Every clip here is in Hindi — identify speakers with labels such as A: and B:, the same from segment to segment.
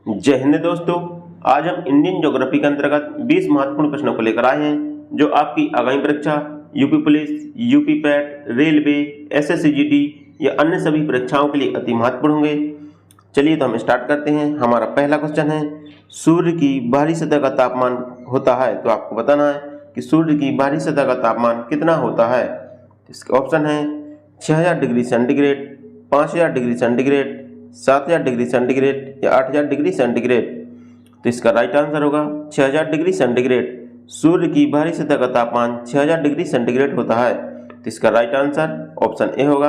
A: जय हिंद दोस्तों। आज हम इंडियन ज्योग्राफी के अंतर्गत 20 महत्वपूर्ण प्रश्नों को लेकर आए हैं जो आपकी आगामी परीक्षा UP police, UP PAT, railway, SSC या अन्य सभी परीक्षाओं के लिए अति महत्वपूर्ण होंगे। चलिए तो हम स्टार्ट करते हैं। हमारा पहला क्वेश्चन है, सूर्य की बाहरी सतह का तापमान होता है, तो आपको बताना है कि सूर्य की बाहरी सतह का तापमान कितना होता है। इसका ऑप्शन है 6000 degree centigrade, 5000 degree centigrade, 7000 degree centigrade या 8000 डिग्री सेंटीग्रेड। तो इसका राइट आंसर होगा 6000 डिग्री सेंटीग्रेड। सूर्य की बाहरी सतह का तापमान 6000 डिग्री सेंटीग्रेड होता है। तो इसका राइट आंसर ऑप्शन ए होगा।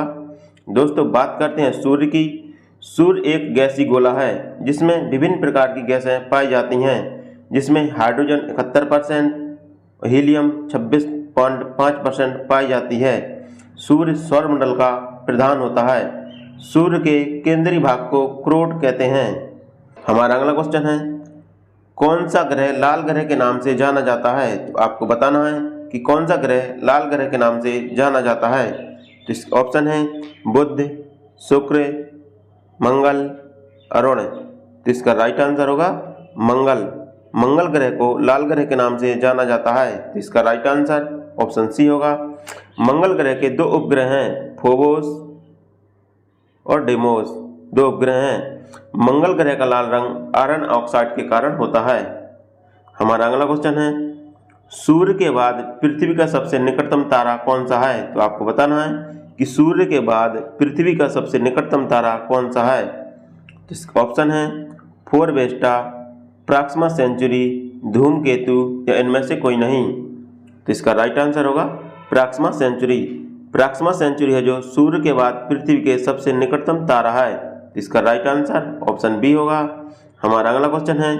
A: दोस्तों बात करते हैं सूर्य की। सूर्य एक गैसीय गोला है जिसमें विभिन्न प्रकार की गैसें पाई जाती हैं, जिसमें हाइड्रोजन 71%, हीलियम 26.5% पाई जाती है। सूर्य सौरमंडल का प्रधान होता है। सूर्य के केंद्रीय भाग को क्रोट कहते हैं। हमारा अगला क्वेश्चन है, कौन सा ग्रह लाल ग्रह के नाम से जाना जाता है। तो आपको बताना है कि कौन सा ग्रह लाल ग्रह के नाम से जाना जाता है। तो इसका ऑप्शन है बुध, शुक्र, मंगल, अरुण। तो इसका राइट आंसर होगा मंगल। मंगल ग्रह को लाल ग्रह के नाम से जाना जाता है। तो इसका राइट आंसर ऑप्शन सी होगा। मंगल ग्रह के दो उपग्रह हैं, फोबोस और डेमोस, दो उपग्रह हैं। मंगल ग्रह का लाल रंग आयरन ऑक्साइड के कारण होता है। हमारा अगला क्वेश्चन है, सूर्य के बाद पृथ्वी का सबसे निकटतम तारा कौन सा है। तो आपको बताना है कि सूर्य के बाद पृथ्वी का सबसे निकटतम तारा कौन सा है। तो इसका ऑप्शन है फोरवेस्टा, प्रॉक्सिमा सेंचुरी, धूमकेतु या इनमें से कोई नहीं। तो इसका राइट आंसर होगा प्रॉक्सिमा सेंचुरी। प्रॉक्सिमा सेंचुरी है जो सूर्य के बाद पृथ्वी के सबसे निकटतम तारा है। इसका राइट आंसर ऑप्शन बी होगा। हमारा अगला क्वेश्चन है,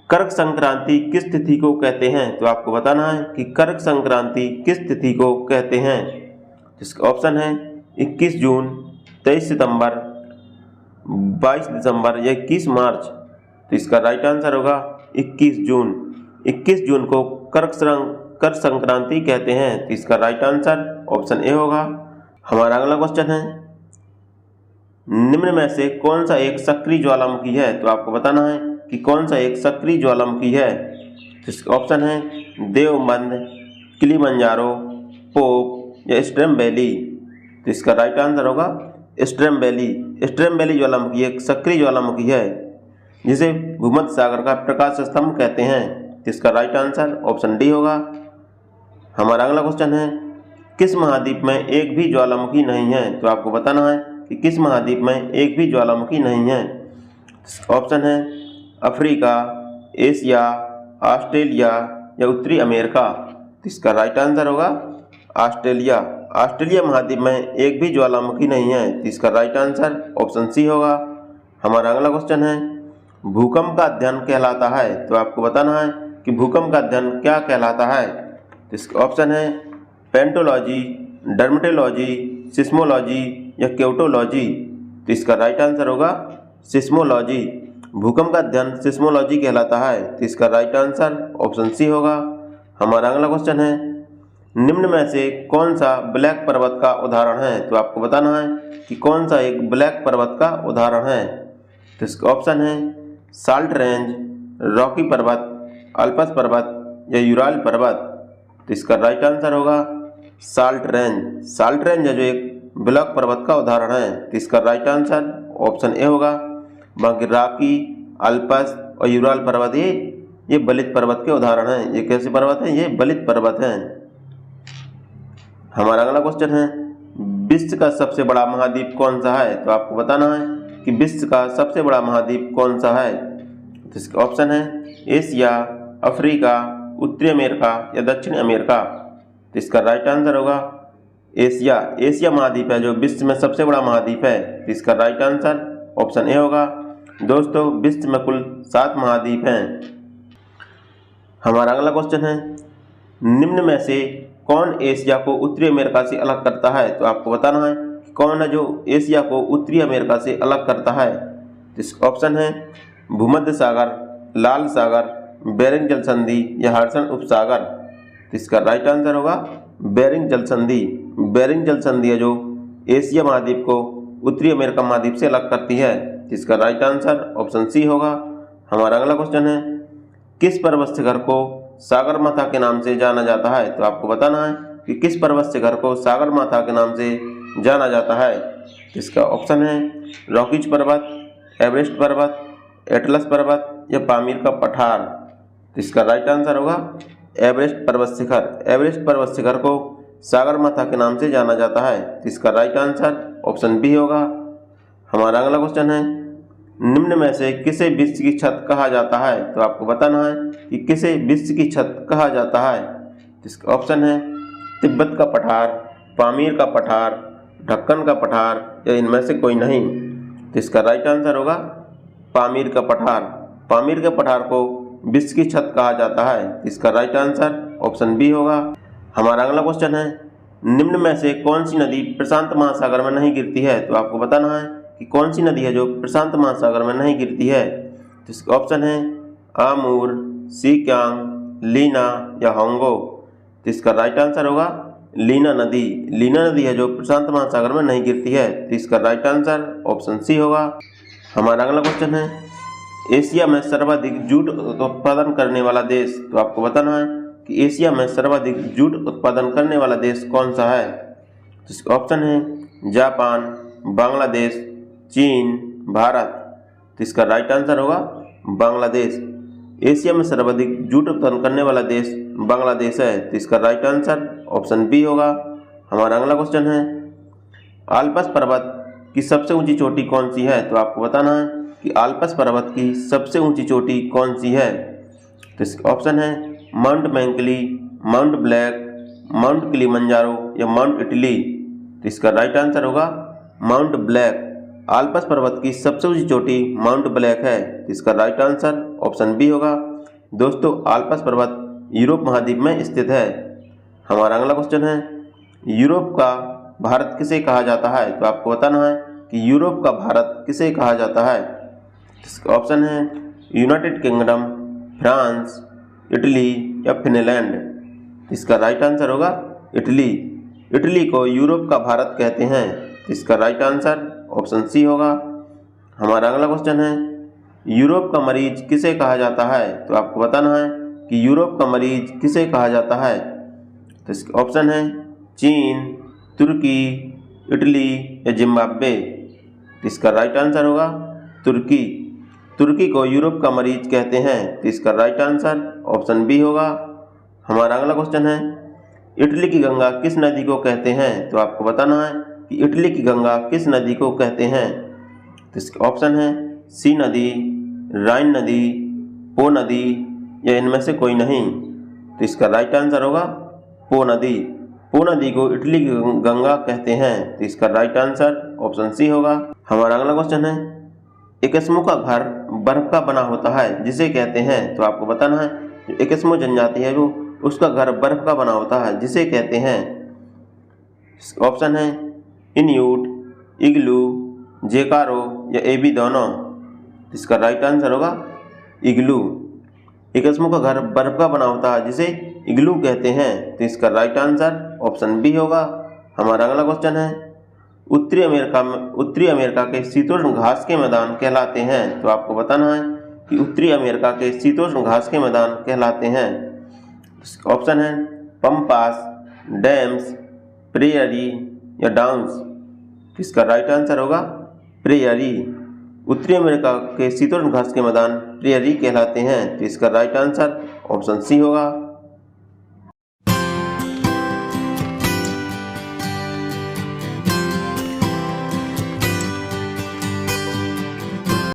A: कर्क संक्रांति किस तिथि को कहते हैं। तो आपको बताना है कि कर्क संक्रांति किस तिथि को कहते हैं। इसका ऑप्शन है 21 जून, 23 सितंबर, 22 दिसंबर या 21 मार्च। तो इसका राइट आंसर होगा 21 जून। 21 जून को कर्क संक्रांति कहते हैं। तो इसका राइट आंसर ऑप्शन ए होगा। हमारा अगला क्वेश्चन है, निम्न में से कौन सा एक सक्रिय ज्वालामुखी है। तो आपको बताना है कि कौन सा एक सक्रिय ज्वालामुखी है। तो इसका ऑप्शन है देवबंद, किलिमंजारो, पोप या स्ट्रेम वैली। तो इसका राइट आंसर होगा स्ट्रेम वैली। स्ट्रेम वैली ज्वालामुखी एक सक्रिय ज्वालामुखी है जिसे भूमध्य सागर का प्रकाश स्तंभ कहते हैं। तो इसका राइट आंसर ऑप्शन डी होगा। हमारा अगला क्वेश्चन है, किस महाद्वीप में एक भी ज्वालामुखी नहीं है। तो आपको बताना है कि किस महाद्वीप में एक भी ज्वालामुखी नहीं है। ऑप्शन है अफ्रीका, एशिया, ऑस्ट्रेलिया या उत्तरी अमेरिका। तो इसका राइट आंसर होगा ऑस्ट्रेलिया। ऑस्ट्रेलिया महाद्वीप में एक भी ज्वालामुखी नहीं है। तो इसका राइट आंसर ऑप्शन सी होगा। हमारा अगला क्वेश्चन है, भूकंप का अध्ययन कहलाता है। तो आपको बताना है कि भूकंप का अध्ययन क्या कहलाता है। तो इसका ऑप्शन है पेंटोलॉजी, डर्मेटोलॉजी, सिस्मोलॉजी या क्योटोलॉजी। तो इसका राइट आंसर होगा सिस्मोलॉजी। भूकंप का अध्ययन सिस्मोलॉजी कहलाता है। तो इसका राइट आंसर ऑप्शन सी होगा। हमारा अगला क्वेश्चन है, निम्न में से कौन सा ब्लैक पर्वत का उदाहरण है। तो आपको बताना है कि कौन सा एक ब्लैक पर्वत का उदाहरण है। तो इसका ऑप्शन है साल्ट रेंज, रॉकी पर्वत, अल्पस पर्वत या यूराल पर्वत। तो इसका राइट आंसर होगा साल्ट रेंज। साल्ट रेंज है जो एक ब्लैक पर्वत का उदाहरण है। तो इसका राइट आंसर ऑप्शन ए होगा। बाकी रॉकी, अल्पस और यूराल पर्वत ये बलित पर्वत के उदाहरण हैं। ये कैसे पर्वत हैं? ये बलित पर्वत हैं। हमारा अगला क्वेश्चन है, विश्व का सबसे बड़ा महाद्वीप कौन सा है। तो आपको बताना है कि विश्व का सबसे बड़ा महाद्वीप कौन सा है। तो इसका ऑप्शन है एशिया, अफ्रीका, उत्तरी अमेरिका या दक्षिण अमेरिका। तो इसका राइट आंसर होगा एशिया। एशिया महाद्वीप है जो विश्व में सबसे बड़ा महाद्वीप है। तो इसका राइट आंसर ऑप्शन ए होगा। दोस्तों विश्व में कुल 7 महाद्वीप हैं। हमारा अगला क्वेश्चन है, निम्न में से कौन एशिया को उत्तरी अमेरिका से अलग करता है। तो आपको बताना है कि कौन है जो एशिया को उत्तरी अमेरिका से अलग करता है। तो इसका ऑप्शन है भूमध्य सागर, लाल सागर, बेरिंग जल संधि या हडसन उपसागर। तो इसका राइट आंसर होगा बेरिंग जल संधि। बेरिंग जल संधि है जो एशिया महाद्वीप को उत्तरी अमेरिका महाद्वीप से अलग करती है। इसका राइट आंसर ऑप्शन सी होगा। हमारा अगला क्वेश्चन है, किस पर्वत शिखर को सागरमाथा के नाम से जाना जाता है? तो आपको बताना है कि किस पर्वत शिखर को सागरमाथा के नाम से जाना जाता है। इसका ऑप्शन है रॉकीज पर्वत, एवरेस्ट पर्वत, एटलस पर्वत या पामीर का पठार। इसका राइट आंसर होगा एवरेस्ट पर्वत शिखर। एवरेस्ट पर्वत शिखर को सागरमाथा के नाम से जाना जाता है। इसका राइट आंसर ऑप्शन बी होगा। हमारा अगला क्वेश्चन है, निम्न में से किसे विश्व की छत कहा जाता है? तो आपको बताना है कि किसे विश्व की छत कहा जाता है। इसका ऑप्शन है तिब्बत का पठार, पामीर का पठार, ढक्कन का पठार या इनमें से कोई नहीं। तो इसका राइट आंसर होगा पामीर का पठार। पामीर के पठार को विश्व की छत कहा जाता है। इसका राइट आंसर ऑप्शन बी होगा। हमारा अगला क्वेश्चन है, निम्न में से कौन सी नदी प्रशांत महासागर में नहीं गिरती है? तो आपको बताना है कि कौन सी नदी है जो प्रशांत महासागर में नहीं गिरती है। तो इसका ऑप्शन है आमूर, सीक्यांग, लीना या होंगो। तो इसका राइट आंसर होगा लीना नदी। लीना नदी है जो प्रशांत महासागर में नहीं गिरती है। तो इसका राइट आंसर ऑप्शन सी होगा। हमारा अगला क्वेश्चन है, एशिया में सर्वाधिक जूट उत्पादन करने वाला देश। तो आपको बताना है कि एशिया में सर्वाधिक जूट उत्पादन करने वाला देश कौन सा है। तो इसका ऑप्शन है जापान, बांग्लादेश, चीन, भारत। तो इसका राइट आंसर होगा बांग्लादेश। एशिया में सर्वाधिक जूट उत्पादन करने वाला देश बांग्लादेश है। तो इसका राइट आंसर ऑप्शन बी होगा। हमारा अगला क्वेश्चन है, आल्प्स पर्वत की सबसे ऊंची चोटी कौन सी है? तो आपको बताना है कि आल्प्स पर्वत की सबसे ऊंची चोटी कौन सी है। तो इसका ऑप्शन है Mount McKinley, Mount Black, Mount Kilimanjaro या माउंट इटली। तो इसका राइट आंसर होगा माउंट ब्लैक। आल्प्स पर्वत की सबसे ऊंची चोटी माउंट ब्लैक है। तो इसका राइट आंसर ऑप्शन बी होगा। दोस्तों, आल्प्स पर्वत यूरोप महाद्वीप में स्थित है। हमारा अगला क्वेश्चन है, यूरोप का भारत किसे कहा जाता है? तो आपको बताना है कि यूरोप का भारत किसे कहा जाता है। इसका ऑप्शन है यूनाइटेड किंगडम, फ्रांस, इटली या फिनलैंड। इसका राइट आंसर होगा इटली। इटली को यूरोप का भारत कहते हैं। इसका राइट आंसर ऑप्शन सी होगा। हमारा अगला क्वेश्चन है, यूरोप का मरीज किसे कहा जाता है? तो आपको बताना है कि यूरोप का मरीज किसे कहा जाता है। तो इसका ऑप्शन है चीन, तुर्की, इटली या जिम्बाब्वे। इसका राइट आंसर होगा तुर्की। तुर्की को यूरोप का मरीज कहते हैं। तो इसका राइट आंसर ऑप्शन बी होगा। हमारा अगला क्वेश्चन है, इटली की गंगा किस नदी को कहते हैं? तो आपको बताना है कि इटली की गंगा किस नदी को कहते हैं। तो इसका ऑप्शन है सी नदी, राइन नदी, पो नदी या इनमें से कोई नहीं। तो इसका राइट आंसर होगा पो नदी। पो नदी को इटली की गंगा कहते हैं। तो इसका राइट आंसर ऑप्शन सी होगा। हमारा अगला क्वेश्चन है, एस्किमो का घर बर्फ का बना होता है जिसे कहते हैं। तो आपको बताना है जो एस्किमो जनजाति है वो उसका घर बर्फ का बना होता है जिसे कहते हैं। ऑप्शन है इन्यूट, इग्लू, जेकारो या ए बी दोनों। इसका राइट आंसर होगा इग्लू। एस्किमो का घर बर्फ का बना होता है जिसे इग्लू कहते हैं। तो इसका राइट आंसर ऑप्शन बी होगा। हमारा अगला क्वेश्चन है, उत्तरी अमेरिका के शीतोष्ण घास के मैदान कहलाते हैं। तो आपको बताना है कि उत्तरी अमेरिका के शीतोष्ण घास के मैदान कहलाते हैं। ऑप्शन है पम्पास, डैम्स, प्रेयरी या डाउन्स। इसका राइट आंसर होगा प्रेयरी। उत्तरी अमेरिका के शीतोष्ण घास के मैदान प्रेयरी कहलाते हैं। तो इसका राइट आंसर ऑप्शन सी होगा।